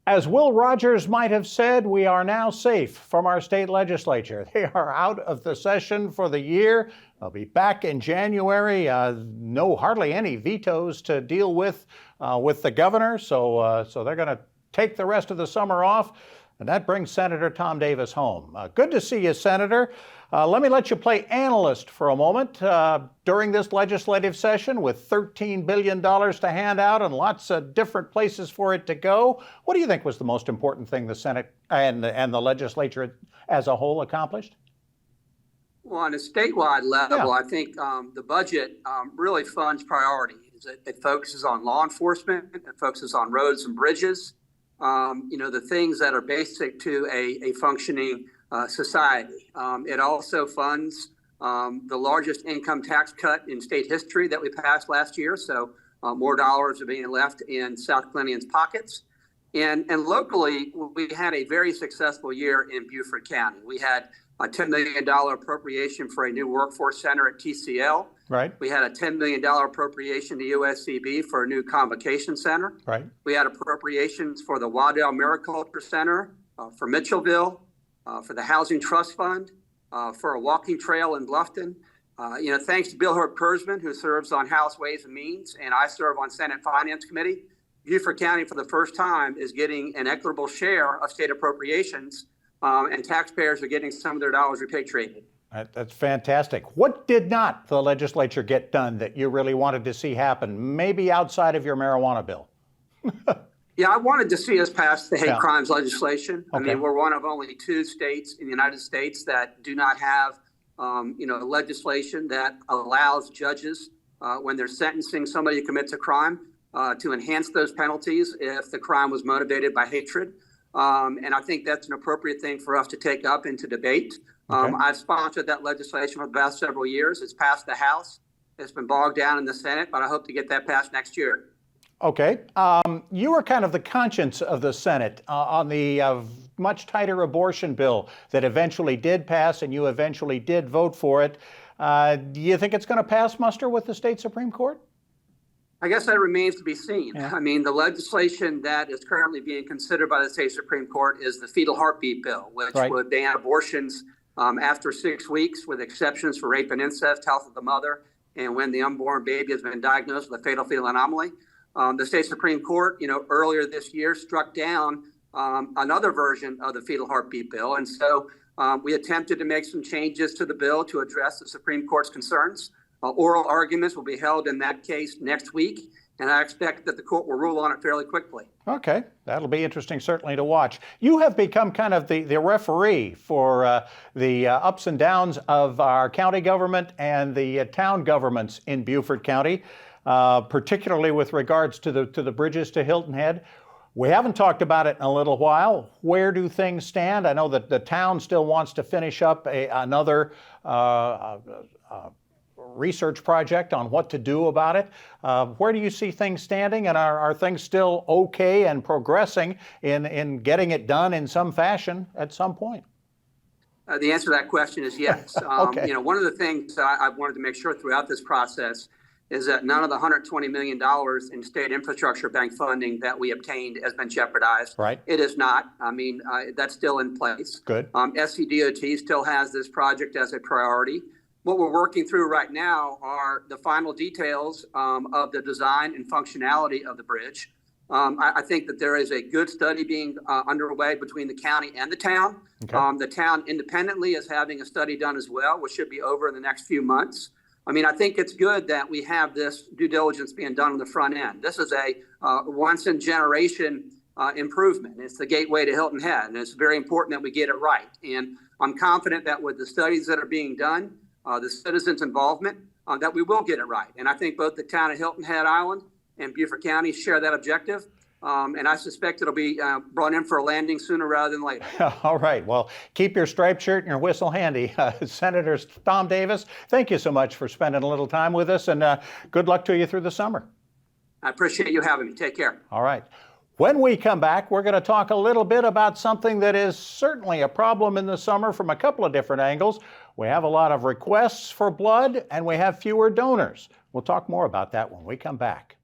As Will Rogers might have said, we are now safe from our state legislature. They are out of the session for the year. They'll be back in January. Hardly any vetoes to deal with the governor. So they're going to take the rest of the summer off. And that brings Senator Tom Davis home. Good to see you, Senator. Let you play analyst for a moment during this legislative session with $13 billion to hand out and lots of different places for it to go. What do you think was the most important thing the Senate and the legislature as a whole accomplished? Well, on a statewide level, I think the budget really funds priorities. It focuses on law enforcement. It focuses on roads and bridges. The things that are basic to a functioning society. It also funds the largest income tax cut in state history that we passed last year. So more dollars are being left in South Carolinians' pockets. And locally, we had a very successful year in Beaufort County. We had a $10 million appropriation for a new workforce center at TCL. Right. We had a $10 million appropriation to USCB for a new convocation center. Right. We had appropriations for the Waddell Mariculture Center, for Mitchellville, for the Housing Trust Fund, for a walking trail in Bluffton. Thanks to Bill Hurt-Persman, who serves on House Ways and Means, and I serve on Senate Finance Committee. Beaufort County, for the first time, is getting an equitable share of state appropriations, and taxpayers are getting some of their dollars repatriated. That's fantastic. What did not the legislature get done that you really wanted to see happen, maybe outside of your marijuana bill? Yeah, I wanted to see us pass the hate crimes legislation. Okay. I mean, we're one of only 2 states in the United States that do not have, legislation that allows judges, when they're sentencing somebody who commits a crime, to enhance those penalties if the crime was motivated by hatred. And I think that's an appropriate thing for us to take up into debate. Okay. I've sponsored that legislation for the past several years. It's passed the House. It's been bogged down in the Senate, but I hope to get that passed next year. Okay. You were kind of the conscience of the Senate on the much tighter abortion bill that eventually did pass, and you eventually did vote for it. Do you think it's going to pass muster with the state Supreme Court? I guess that remains to be seen. Yeah. I mean, the legislation that is currently being considered by the state Supreme Court is the fetal heartbeat bill, which would ban abortions after 6 weeks, with exceptions for rape and incest, health of the mother, and when the unborn baby has been diagnosed with a fatal fetal anomaly. The state Supreme Court, earlier this year struck down another version of the fetal heartbeat bill. And so we attempted to make some changes to the bill to address the Supreme Court's concerns. Oral arguments will be held in that case next week, and I expect that the court will rule on it fairly quickly. Okay, that'll be interesting certainly to watch. You have become kind of the referee for the ups and downs of our county government and the town governments in Beaufort County. Particularly with regards to the bridges to Hilton Head. We haven't talked about it in a little while. Where do things stand? I know that the town still wants to finish up another research project on what to do about it. Where do you see things standing, and are things still okay and progressing in getting it done in some fashion at some point? The answer to that question is yes. Okay. One of the things I've wanted to make sure throughout this process is that none of the $120 million in state infrastructure bank funding that we obtained has been jeopardized. Right. It is not. I mean, that's still in place. Good. SCDOT still has this project as a priority. What we're working through right now are the final details of the design and functionality of the bridge. I think that there is a good study being underway between the county and the town. Okay. The town independently is having a study done as well, which should be over in the next few months. I mean, I think it's good that we have this due diligence being done on the front end. This is a once-in-generation improvement. It's the gateway to Hilton Head, and it's very important that we get it right. And I'm confident that with the studies that are being done, the citizens' involvement, that we will get it right. And I think both the town of Hilton Head Island and Beaufort County share that objective. And I suspect it'll be brought in for a landing sooner rather than later. All right. Well, keep your striped shirt and your whistle handy. Senator Tom Davis, thank you so much for spending a little time with us, and good luck to you through the summer. I appreciate you having me. Take care. All right. When we come back, we're going to talk a little bit about something that is certainly a problem in the summer from a couple of different angles. We have a lot of requests for blood, and we have fewer donors. We'll talk more about that when we come back.